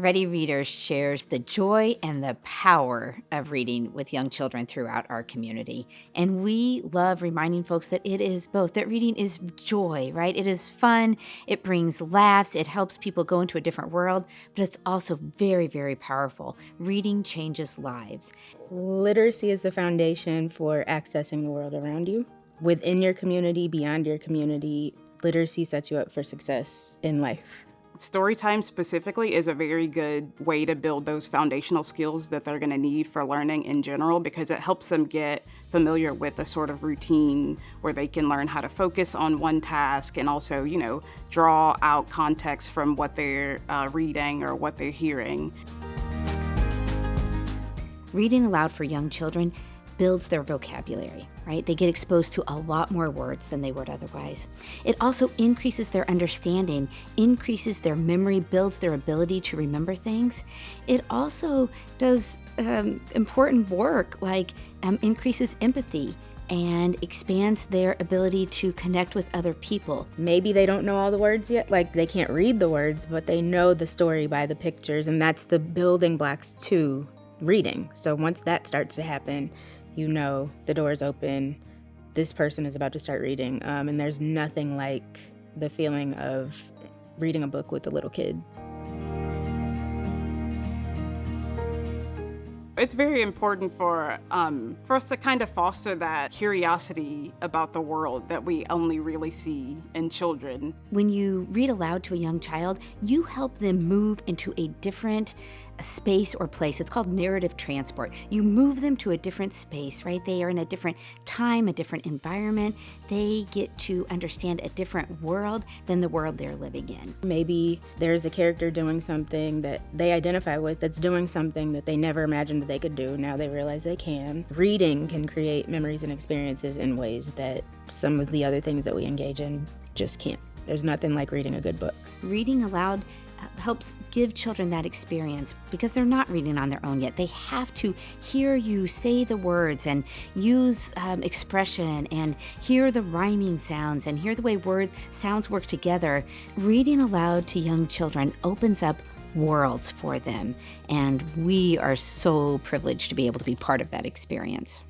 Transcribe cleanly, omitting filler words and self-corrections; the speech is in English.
Ready Readers shares the joy and the power of reading with young children throughout our community. And we love reminding folks that it is both, that reading is joy, right? It is fun, it brings laughs, it helps people go into a different world, but it's also very, very powerful. Reading changes lives. Literacy is the foundation for accessing the world around you. Within your community, beyond your community, literacy sets you up for success in life. Storytime specifically is a very good way to build those foundational skills that they're going to need for learning in general, because it helps them get familiar with a sort of routine where they can learn how to focus on one task and also, draw out context from what they're reading or what they're hearing. Reading aloud for young children builds their vocabulary, right? They get exposed to a lot more words than they would otherwise. It also increases their understanding, increases their memory, builds their ability to remember things. It also does important work like increases empathy and expands their ability to connect with other people. Maybe they don't know all the words yet, like they can't read the words, but they know the story by the pictures, and that's the building blocks to reading. So once that starts to happen, the door's open, this person is about to start reading, and there's nothing like the feeling of reading a book with a little kid. It's very important for us to kind of foster that curiosity about the world that we only really see in children. When you read aloud to a young child, you help them move into a different space or place. It's called narrative transport. You move them to a different space, right? They are in a different time, a different environment. They get to understand a different world than the world they're living in. Maybe there's a character doing something that they identify with that's doing something that they never imagined that they could do. Now they realize they can. Reading can create memories and experiences in ways that some of the other things that we engage in just can't. There's nothing like reading a good book. Reading aloud helps give children that experience because they're not reading on their own yet. They have to hear you say the words and use expression and hear the rhyming sounds and hear the way sounds work together. Reading aloud to young children opens up worlds for them, and we are so privileged to be able to be part of that experience.